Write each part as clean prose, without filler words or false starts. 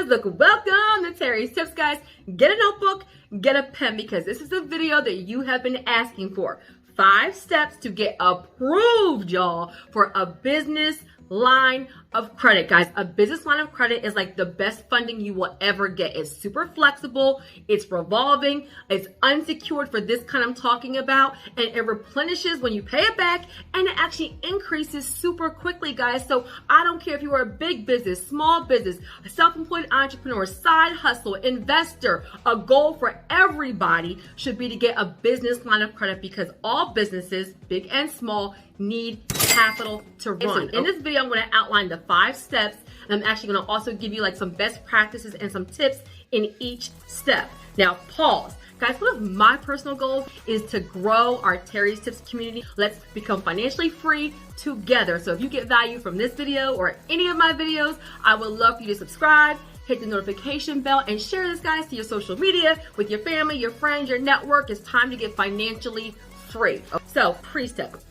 business, look, welcome to Terry's Tips, guys. Get a notebook, get a pen, because this is a video that you have been asking for. 5 steps to get approved, y'all, for a business line of credit. Guys, a business line of credit is like the best funding you will ever get. It's super flexible, it's revolving, it's unsecured for this kind I'm talking about, and it replenishes when you pay it back, and it actually increases super quickly, guys. So I don't care if you are a big business, small business, a self-employed entrepreneur, side hustle, investor, a goal for everybody should be to get a business line of credit, because all businesses, big and small, need capital to run. So in this video, I'm going to outline the 5 steps, and I'm actually going to also give you like some best practices and some tips in each step. Now, pause. Guys, one of my personal goals is to grow our Terry's Tips community. Let's become financially free together. So if you get value from this video or any of my videos, I would love for you to subscribe, hit the notification bell, and share this, guys, to your social media, with your family, your friends, your network. It's time to get financially free. So, pre-step.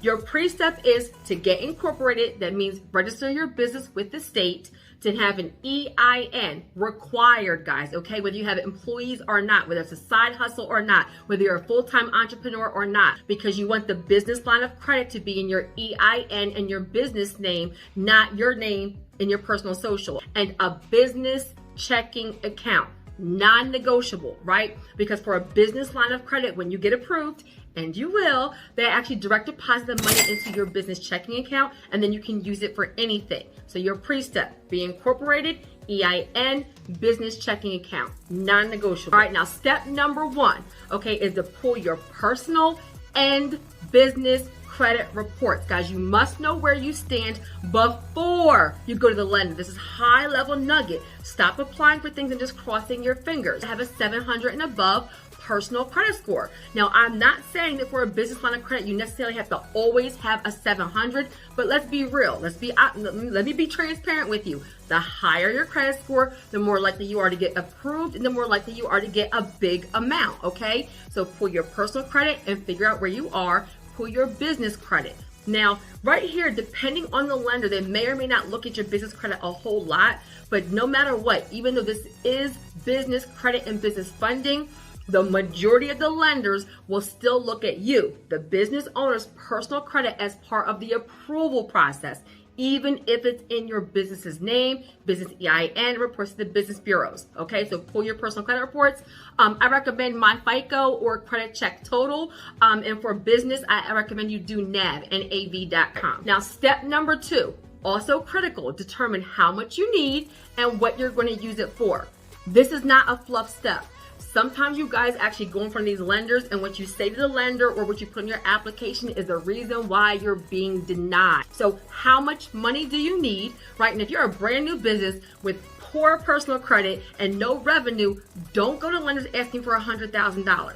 Your pre-step is to get incorporated. That means register your business with the state, to have an EIN required, guys, okay? Whether you have employees or not, whether it's a side hustle or not, whether you're a full-time entrepreneur or not, because you want the business line of credit to be in your EIN and your business name, not your name and your personal social. And a business checking account, non-negotiable, right? Because for a business line of credit, when you get approved, and you will, they actually direct deposit the money into your business checking account, and then you can use it for anything. So your pre-step, be incorporated, EIN, business checking account, non-negotiable. All right, now step number 1, okay, is to pull your personal and business credit reports. Guys, you must know where you stand before you go to the lender. This is high level nugget. Stop applying for things and just crossing your fingers. Have a 700 and above personal credit score. Now, I'm not saying that for a business line of credit, you necessarily have to always have a 700, but let's be real. Let me be transparent with you. The higher your credit score, the more likely you are to get approved, and the more likely you are to get a big amount, okay? So pull your personal credit and figure out where you are. Pull your business credit. Now, right here, depending on the lender, they may or may not look at your business credit a whole lot, but no matter what, even though this is business credit and business funding, the majority of the lenders will still look at you, the business owner's personal credit, as part of the approval process, even if it's in your business's name, business EIN, reports to the business bureaus. Okay, so pull your personal credit reports. I recommend my FICO or Credit Check Total. And for business, I recommend you do nav.com. Now, step number 2, also critical, determine how much you need and what you're going to use it for. This is not a fluff step. Sometimes you guys actually go in front of these lenders, and what you say to the lender or what you put in your application is the reason why you're being denied. So how much money do you need, right? And if you're a brand new business with poor personal credit and no revenue, don't go to lenders asking for $100,000.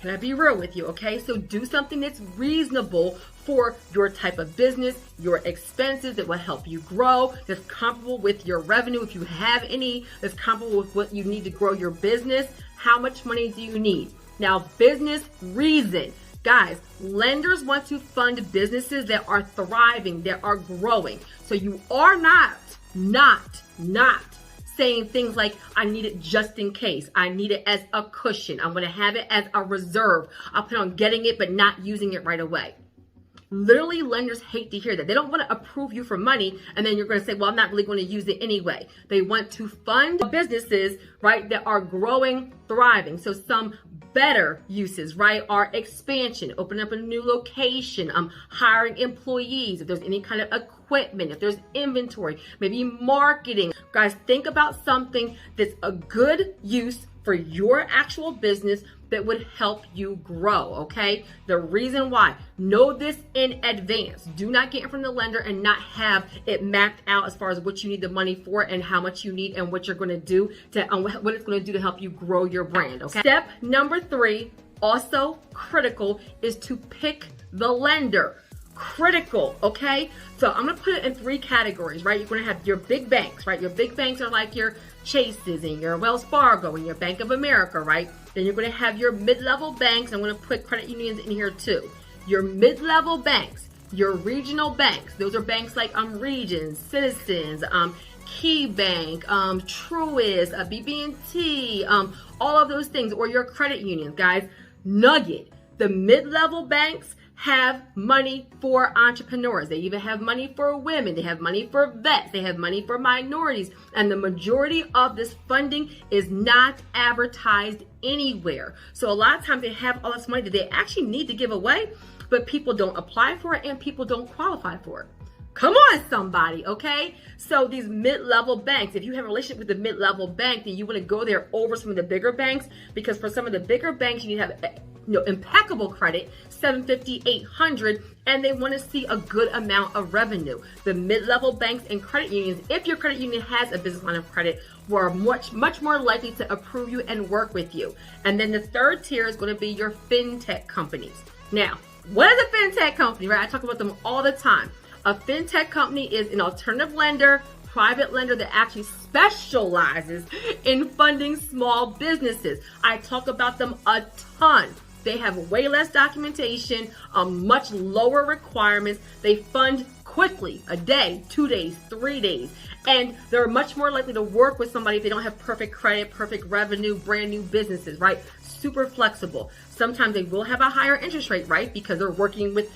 Can I be real with you, okay? So do something that's reasonable for your type of business, your expenses, that will help you grow, that's comparable with your revenue, if you have any, that's comparable with what you need to grow your business. How much money do you need? Now, business reason. Guys, lenders want to fund businesses that are thriving, that are growing. So you are not saying things like, I need it just in case. I need it as a cushion. I'm going to have it as a reserve. I'll plan on getting it, but not using it right away. Literally, lenders hate to hear that. They don't want to approve you for money, and then you're going to say, well, I'm not really going to use it anyway. They want to fund businesses, right, that are growing, thriving. So some better uses, right, are expansion, opening up a new location, hiring employees, if there's any kind of equipment, if there's inventory, maybe marketing. Guys, think about something that's a good use for your actual business that would help you grow, okay? The reason why, know this in advance. Do not get in front of the lender and not have it mapped out as far as what you need the money for and how much you need and what you're gonna do to, what it's gonna do to help you grow your brand, okay? Step number 3, also critical, is to pick the lender. Critical, okay? So I'm gonna put it in 3 categories, right? You're gonna have your big banks, right? Your big banks are like your Chases and your Wells Fargo and your Bank of America, right? Then you're gonna have your mid-level banks. I'm gonna put credit unions in here too. Your mid-level banks, your regional banks, those are banks like Regions, Citizens, KeyBank, Truist, BB&T, all of those things, or your credit unions, guys. Nugget. The mid-level banks have money for entrepreneurs. They even have money for women. They have money for vets. They have money for minorities. And the majority of this funding is not advertised anywhere. So a lot of times they have all this money that they actually need to give away, but people don't apply for it and people don't qualify for it. Come on, somebody, okay? So these mid-level banks, if you have a relationship with the mid-level bank, then you want to go there over some of the bigger banks, because for some of the bigger banks, you need to have impeccable credit, 750, 800, and they want to see a good amount of revenue. The mid-level banks and credit unions, if your credit union has a business line of credit, were much more likely to approve you and work with you. And then the third tier is going to be your fintech companies. Now, what is a fintech company, right? I talk about them all the time. A fintech company is an alternative lender, private lender that actually specializes in funding small businesses. I talk about them a ton. They have way less documentation, much lower requirements. They fund quickly, a day, 2 days, 3 days. And they're much more likely to work with somebody if they don't have perfect credit, perfect revenue, brand new businesses, right? Super flexible. Sometimes they will have a higher interest rate, right? Because they're working with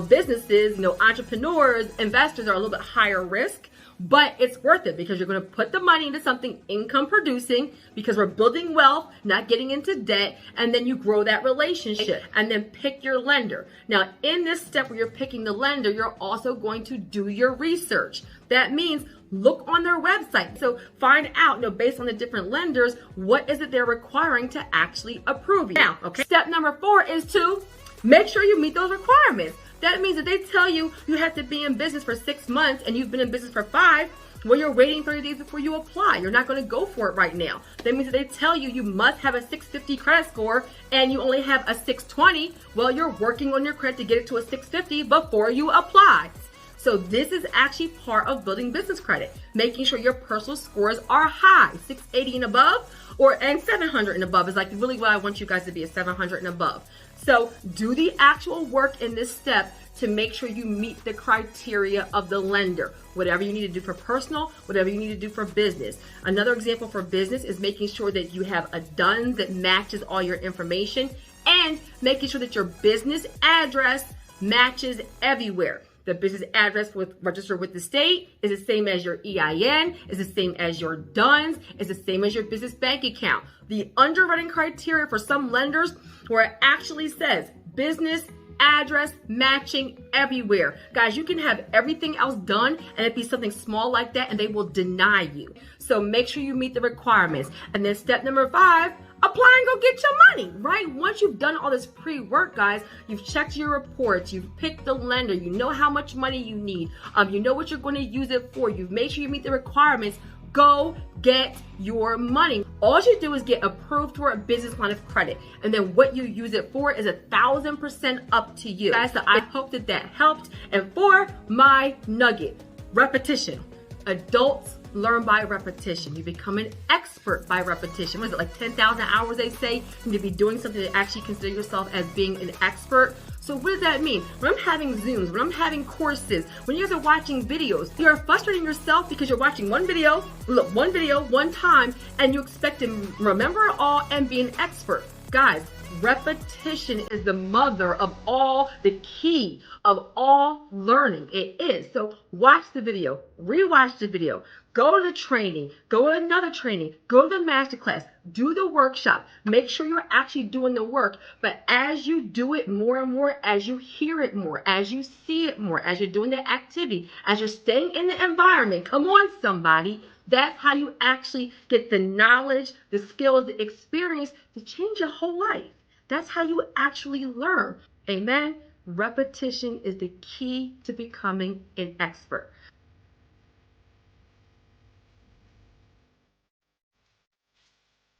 businesses, entrepreneurs, investors are a little bit higher risk. But it's worth it because you're going to put the money into something income producing, because we're building wealth, not getting into debt, and then you grow that relationship and then pick your lender. Now, in this step where you're picking the lender, you're also going to do your research. That means look on their website. So find out, based on the different lenders, what is it they're requiring to actually approve you. Now, okay. Step number 4 is to make sure you meet those requirements. That means that they tell you you have to be in business for 6 months and you've been in business for 5, well, you're waiting 30 days before you apply. You're not going to go for it right now. That means that they tell you you must have a 650 credit score and you only have a 620. Well, you're working on your credit to get it to a 650 before you apply. So this is actually part of building business credit, making sure your personal scores are high, 680 and above, and 700 and above is like really what I want you guys to be, a 700 and above. So do the actual work in this step to make sure you meet the criteria of the lender. Whatever you need to do for personal, whatever you need to do for business. Another example for business is making sure that you have a DUNS that matches all your information and making sure that your business address matches everywhere. The business address registered with the state is the same as your EIN, is the same as your DUNS, is the same as your business bank account. The underwriting criteria for some lenders where it actually says business address matching everywhere. Guys, you can have everything else done and it be something small like that and they will deny you. So make sure you meet the requirements. And then step number 5, apply and go get your money, right? Once you've done all this pre-work, guys, you've checked your reports, you've picked the lender, you know how much money you need, you know what you're going to use it for, you've made sure you meet the requirements, go get your money. All you do is get approved for a business line of credit, and then what you use it for is 1,000% up to you. Guys, so I hope that helped. And for my nugget, repetition. Adults learn by repetition. You become an expert by repetition. What is it, like 10,000 hours they say? You need to be doing something to actually consider yourself as being an expert. So what does that mean? When I'm having Zooms, when I'm having courses, when you guys are watching videos, you're frustrating yourself because you're watching one video, one time, and you expect to remember it all and be an expert. Guys, repetition is the mother of all, the key of all learning. It is. So watch the video, rewatch the video, go to the training, go to another training, go to the masterclass, do the workshop, make sure you're actually doing the work. But as you do it more and more, as you hear it more, as you see it more, as you're doing the activity, as you're staying in the environment, come on somebody, that's how you actually get the knowledge, the skills, the experience to change your whole life. That's how you actually learn. Amen. Repetition is the key to becoming an expert.